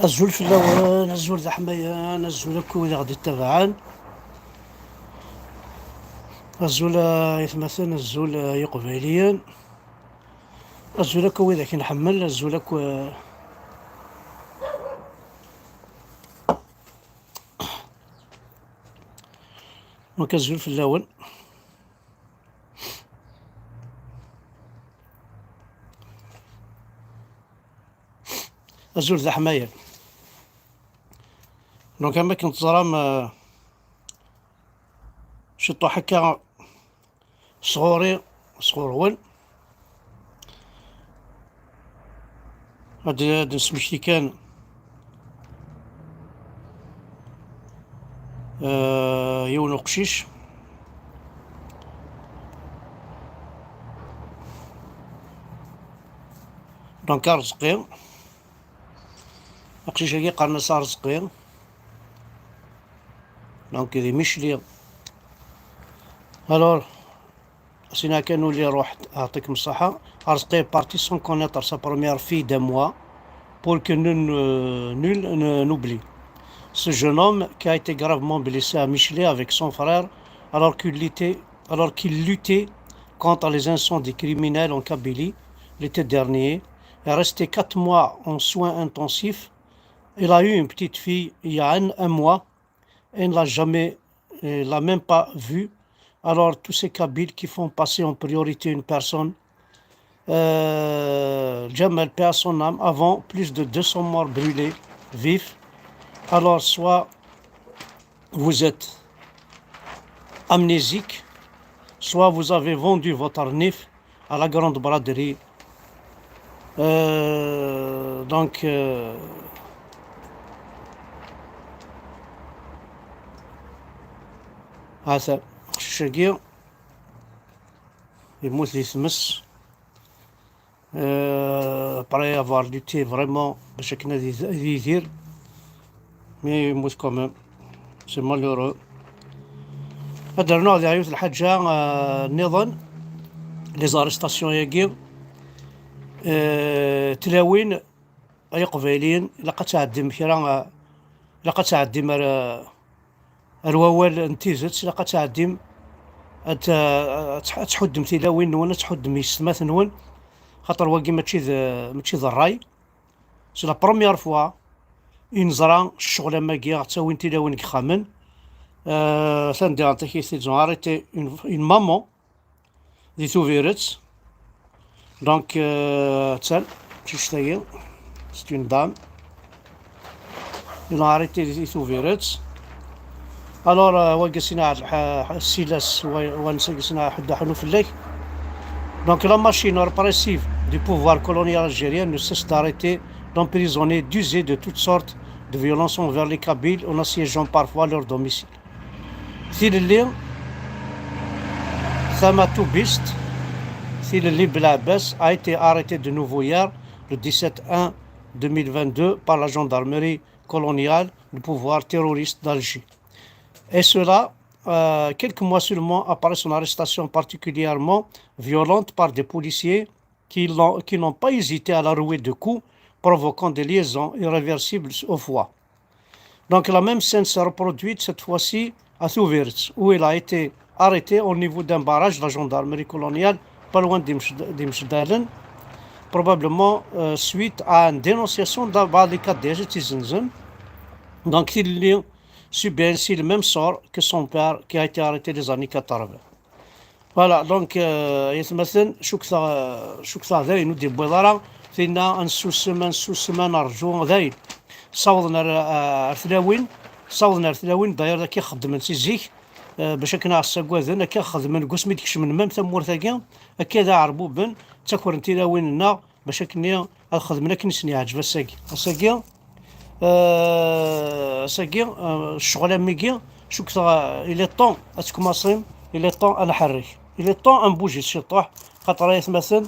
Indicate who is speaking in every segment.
Speaker 1: الزول في اللون، الزول ذا حميان، الزول كوي غادي تبعان، الزول يتمثل، الزول يقبيليا، الزول كوي ذاك نحمل، الزول دونك الزول في اللون. الزول ذا حمايان. دونك كما كنت زرام شطو حكا صغوري صغورون. هاد نسمشتي كان يونو قشيش. دونك رزقي قشيش هاكي قرنا صار رزقي. دونك ذي مشلي الور سينا كانوا اللي روح يعطيكم الصحة. رزقي parti sans connaître sa première fille d'un mois pour que nul n'oublie. Ce jeune homme qui a été gravement blessé à Michelet avec son frère alors qu'il luttait contre les incendies criminels en Kabylie l'été dernier, est resté 4 mois en soins intensifs. Il a eu une petite fille il y a un mois et ne l'a même pas vue. Alors tous ces Kabyles qui font passer en priorité une personne, Jamal paix à son âme, avant plus de 200 morts brûlés vifs. Alors soit vous êtes amnésique, soit vous avez vendu votre nif à la grande braderie. Donc هذا الشقيق يموت لي ثمس après avoir lutté vraiment باش كنا يدير مي يموت كومام. سي مالورو. هذا النوع اللي عيوت الحاجة النظام لي زارستاسيون ياكي تلاوين اي قبيلين لقد تعدي مكرا لقد تعدي الروال انتيزت لقد تعدي تحد تلاوين نون تحد ميسمات نون خاطر واقي ماشي ذا الراي. سي لا بروميير فوا ينزرا الشغله ماكي غتساوي تلاوين كخامن. ثاندي نعطيك سيزون اريتي اون مامون دي توفيرت. دونك تسال شي شتاهي سي اون دام اون اريتي دي توفيرت. الور واقسنا السيلاس ونسقسنا حدا حلو في الليل. Donc la machine répressive du pouvoir colonial algérien ne cesse d'arrêter, d'emprisonner, d'user de toutes sortes de violences envers les Kabyles en assiégeant parfois leur domicile. Thilili Thamatou Bist, Thilili Belabès a été arrêté de nouveau hier, le 17/1/2022, par la gendarmerie coloniale du pouvoir terroriste d'Alger. Et cela, quelques mois seulement après son arrestation particulièrement violente par des policiers qui n'ont pas hésité à la rouer de coups, provoquant des liaisons irréversibles au foie. Donc la même scène s'est reproduite cette fois-ci à Thouvirts, où il a été arrêté au niveau d'un barrage de la gendarmerie coloniale, pas loin d'Imshdalen, probablement suite à une dénonciation d'un des cas de. Donc il subit ainsi le même sort que son père qui a été arrêté des années 80. Voilà, donc يتمثل شو كثر ذاين ودي بوضرة فينا نسو سمان أرجو ذاين صوضنا ارثلاوين داير ذاك يخدم نسي زيك باش كنا عساكواذن كي خدمن قسمي ديكش من مام ثمور ثاكيا هكذا عربوبن تاكور نتيلاويننا باش كنا خدمنا كنسني عجبه الساكي ساكي الشغل ميكي شو كثر إلى طون أتكماصين إلى طون أنا حريك إلى طون أنبوجي الشطوح خاطر يتمثل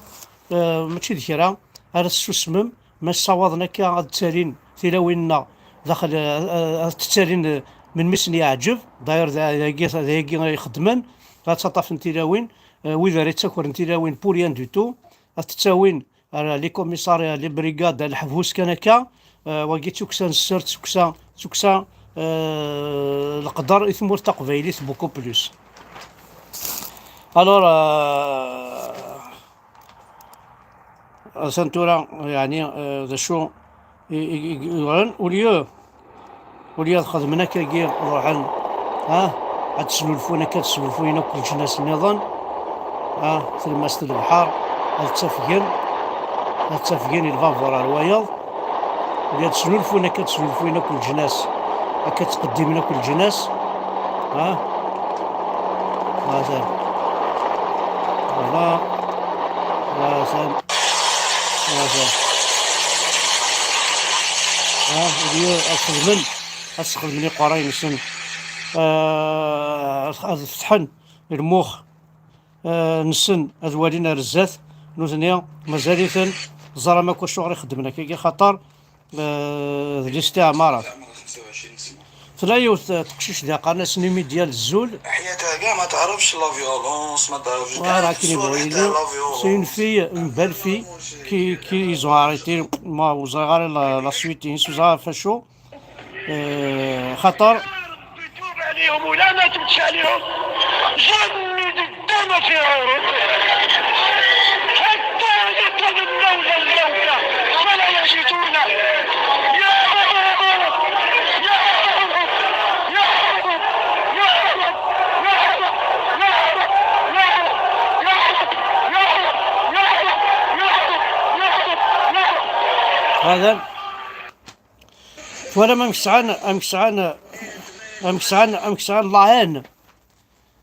Speaker 1: ماشي ذكرى هذا السوسمم ما صوضنا كا التالين تلاويننا داخل التالين من مسني عجب داير ذاكي يخدمن غاتسطف نتلاوين وإذا ريت تاكور نتلاوين بوريان دو تو تتاوين لي كوميساريا لي بريغاد الحفوس كان هكا وكي توكسا نسر توكسا القدر إثمور تقبيليت بوكو بلوس. الور سنتورا يعني ذا شو يغن وليو خدمنا كي روحن عاد تسلفونا كتسلفونا كل جناس النظام تلمست البحر هاد تفقين الفافورا الويض وليا تسلفونا كتسلفونا كل جناس كتقدمنا كل جناس مثلا والله مثلا وليو أخدمني قراي نسن فتحن المخ نسن هاد والينا رزاث نوثنيا مازاليثن زرا ما كل شغل يخدمنا كي خاطر الاستعمارات تلايوث تقشيش ذا قناص نيمي ديال الزول
Speaker 2: حياتها كاع ما تعرفش لا فيولونس ما تعرفش
Speaker 1: كاع سي اون في اون بال في كي ils ont arrêté ما وزغار لا سويت ينسوزا فاشو خطر
Speaker 3: تتوب عليهم ولا ما تبتش عليهم جند الدم في عروق حتى يتمنون الموت ولا يجدون يا رب يا رب يا رب يا رب يا رب يا رب يا رب يا رب يا رب
Speaker 1: هذا ولا ما مكسعان لاهان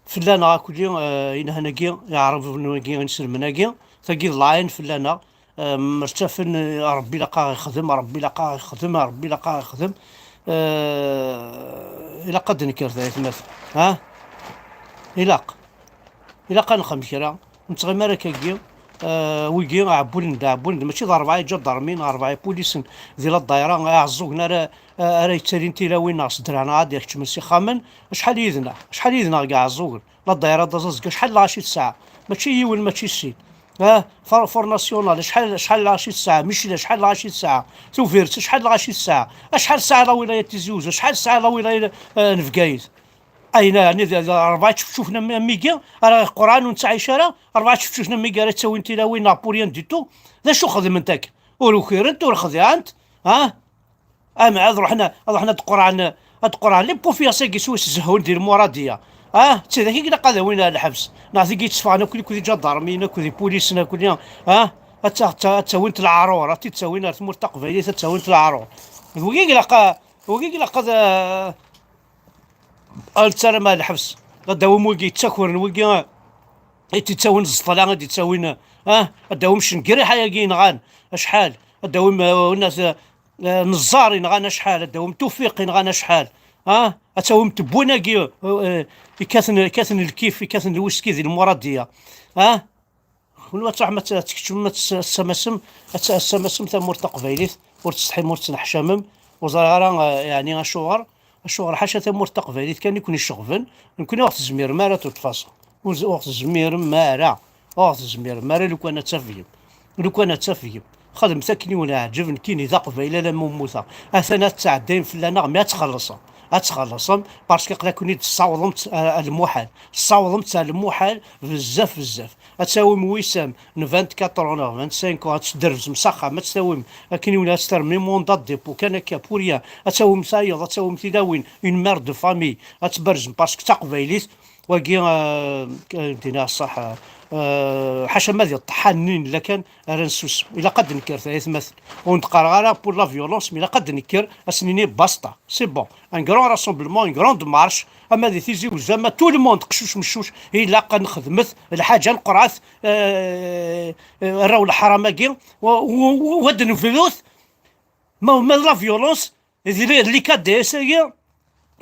Speaker 1: فلانا كل ينهناكي يعرف نواكي نسلمناكي ثقي لاين فلانا مرتفن ربي لقاه يخدم ربي لقاه يخدم ربي لقاه يخدم إلا قد نكر ذلك مثلا إلا قا نخمس كرا نتغمر كاكي ويجي عبول ماشي ضربة جا ضرمين 4 بوليس ديال الدايرة عزوقنا راه يتسالين تيلاوين ناقص درانا عاد ياك تمسي خامن شحال يدنا كاع عزوق لا الدايرة دازازكا شحال لاشي ساعة ماشي يول ماشي السيد فور ناسيونال شحال لاشي ساعة ماشي شحال لاشي ساعة توفيرت شحال لاشي ساعة شحال ساعة لا ولاية تيزوز شحال ساعة لا ولاية نفقايز اين يعني 4 شفنا ميكا راه القران ونتا عايشه 4 شفنا ميكا راه تسوي انت لا وين نابوليون ديتو ذا شو خدم انتك ولو خيرت ور خذيانت معاد رحنا القران لي بوفيا ساكي سويس زهون ديال المراديه تي ذاك كدا قادا وين الحبس نعطي كي تصفانا كل جا ضارمينا كل بوليسنا كل تسوينت العرور تسوينا ثمور تقبيلي تسوينت العرور وكي لقى الترى الحبس غداوم ويجي تسكر ويجي تتساوين الزطلان غادي تساوين غداوم شنكري حياكين غان شحال غداوم الناس نزارين غانا شحال غداوم توفيقين غانا شحال غتاوم تبونا كي كاثن الكيف كاثن الويسكي ديال المراديه ولا تروح ما تكتشف ما السماسم ثمور تقبيليت ورتستحي مور تنحشامم وزرارا يعني الشغل حاشا ثمور تقبيليت كان يكون يشغفن يمكن وقت الزمير مارا توتفاصل وقت الزمير مارا لو كان تافيهم خدم ثكني ولا عجبن كيني ذا قبيله لا موثا اثناء تعدين فلانا ما تخلصهم باسكو قلا كوني تصاوضمت المحال بزاف تساوم وسام 24 اور 25 تدرز مسخه ما تساوم كاين ولا ترمي موندات ديبو كان كابوريا تساوم سايض تساوم تداوين اون مير دو فامي تبرز باسكو تقبيليت وكي دينا الصح حاشا ماذا الطحانين الا كان رانسوس الا قد نكر ثلاث مثل ونتقار غير بور لا فيولونس مي الا قد نكر اسنيني باسطا سي بون ان غران راسومبلمون ان غراند مارش اما ذي تيزي وزعما تو الموند قشوش مشوش الا قد نخدمت الحاجه نقرعت راو الحراماكي ودن فلوس ما لا فيولونس اللي كاد سايا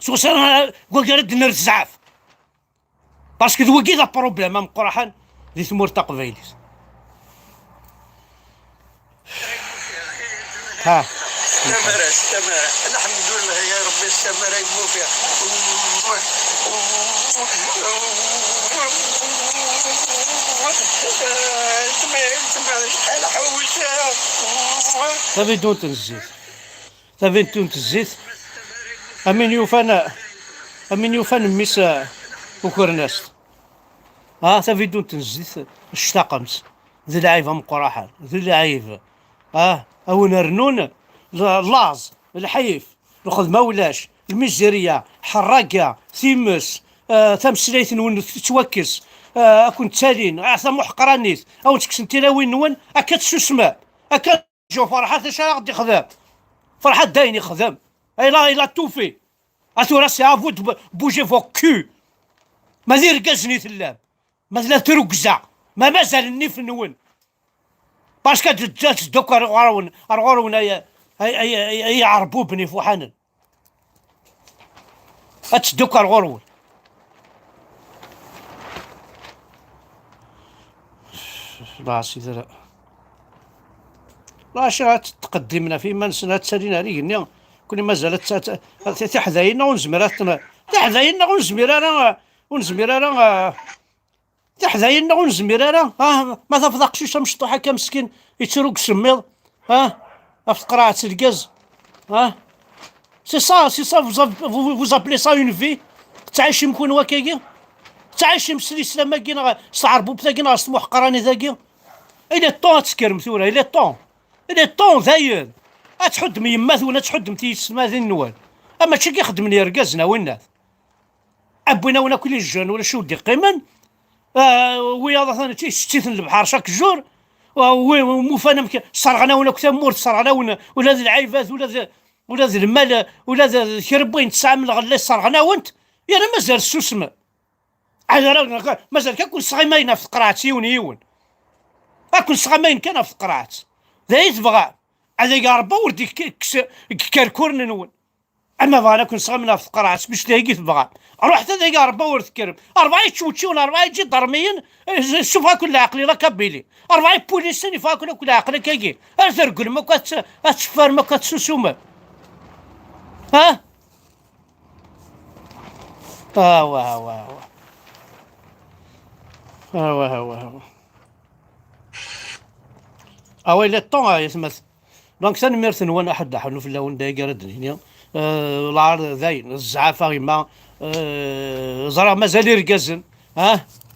Speaker 1: سوسا وقالت نرزعف باسكو ذوكي لا بروبليم مقرحان ذي ثمور تقبيليت
Speaker 2: السمارة الحمد لله يا ربي السمارة يمو فيها
Speaker 1: شحال حولتها صافي دون تنزيد تافين الزيت امين يوفان ميس وكرناست تافين الزيت اشتاقمت ذي العيفة مقراحة ذي العيفة أون رنون لاز الحيف الخدمة ولاش الميزيريا حراقة ثيمس تمسليت نون تتوكس أكون تالين ثم حقرانيت أو تكسنتي وين نون أكاد سوسما أكاد جو فرحة اش غادي خدام فرحة دايني خدام إلا توفي راسي افوت بوجي فوق كو ما دير كازني ثلام مثلا تركزة ما مازال النيف نون باسكو دوك رغورون اي عربوبني فوحانا اتسدوك رغورون لا سيدي لا شات تقدمنا في منسنا تسالينا ريقني كوني مازالت تحذاينا ونزمراتنا تحذاينا ونزمير تحذاينا ونزمير ما تفضقش شي مشطوحه كمسكين يتروق سميض في قراعه الكاز سي سا vous appelez ça une vie تعيش مكون وكاكي تعيش مسلسله ما كاين صعربو بتاكي سموح قراني ذاكي الى طون تسكر مثوره الى طون ذاين تحد من يمات ولا تحد متي السما ذي النوال اما شي كيخدمني ركازنا وينات ابونا ولا كل الجن ولا شو دي قيمن ويا ثاني شتيت البحر شاك جور ومفانا صرغنا ولا كتمور صرغنا ولا ذي العيفات ولا ذي المال ولا ذي خربين 9 من الغلا صرغنا وانت يا انا مازال السوسمه على مازال كنكون صغيمين في قرعتي يون اكون صغيمين كان في قرعت ذا تبغى هذا يقرب وردي كركورن نون اما بغا نكون صغيمين في قرعت باش تلاقي تبغى رحت هذا يقرب ورد كرم 4 تشوتشي ولا 4 يجي ضرميين شوفها كل عقلي لا كابيلي 4 بوليسين يفاكلوا كل عقلي كاكي ترقل ما كتفر ما كتسوسوما واه اويلي طون يسمث دونك سنميرث نوان احد حنو في اللون دايقر الدنيا العار ذاين الزعافه ما زرا مازال يركزن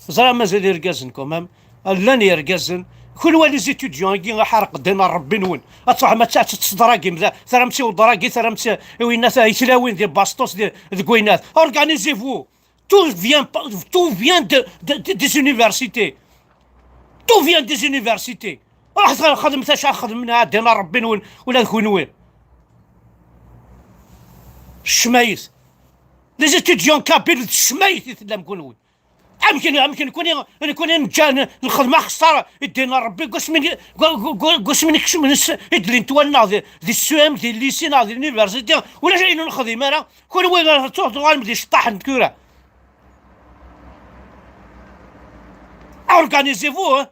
Speaker 1: زرا مازال يركزن كومام لان يركزن كل والي زيتوديون كي حرق دينا ربي نون اتصح ما تدراكي ثرا مشيو دراكي ثرا مشي وينات يتلاوين ديال باسطوس ديال كوينات اورغانيزيفو tout vient des universités tout vient des universités راح خدمت اش خدم منها دينا ربي نون ولا نكون وين الشمايث لي زيتوديون كابيل الشمايث يتلام كون وين يمكن نكون نجا الخدمه خساره يدينا ربي قوس من كش من يدلي نتولنا دي السوام ديال الليسينا ديال اليونيفرسيتي ولا جايين نخدم انا كون وين غنبدا شطاح نكوره اورغانيزيفو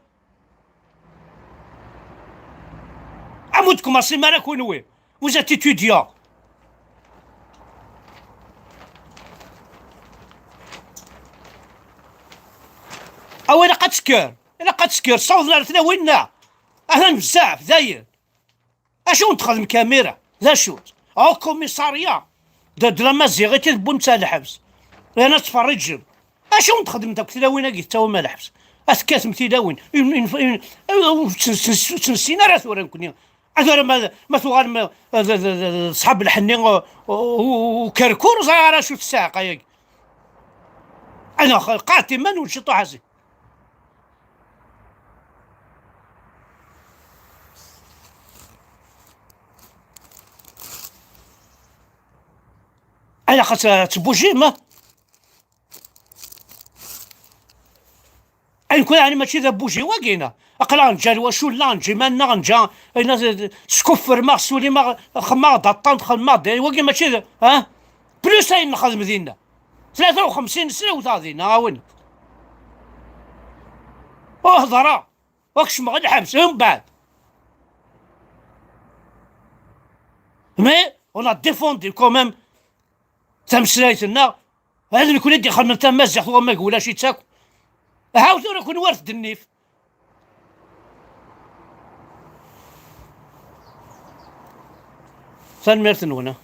Speaker 1: عمودكم السيمانه كون وين وزات étudiant او الا قد سكر صوت ثنا وينا اهلا بزاف زاين اشو ندخل كاميرا ذا شوت او كوميساريا د لا مازيغيتي بونتا الحبس انا تفرجم اشو ندخل داك ثلاوين كي تا هما الحبس اسكات متلاوين تنسينا راه ثورا نكون انا ما ثوغان صحاب الحنين وكركور زرا شو الساقه ياك انا قاتل من ونشطو حاسي انا خاص تبوجي ما نكون يعني ماشي ذا بوجي واقينا اقلا نجا واشو لا نجي مالنا نجا سكفر ما سولي ما خما دطان خما داي واقي ماشي ذا بلوس هاي نخدم دينا 53 سنه وثاثين وين اهضرا واكش ما غادي حبس من بعد مي اون ديفوندي كوميم تمسلايتنا هذا اللي يكون يدي خدمة تاع مازح وما يقولهاش يتاكل عاود راه يكون وارث النيف ثان ميرتن هنا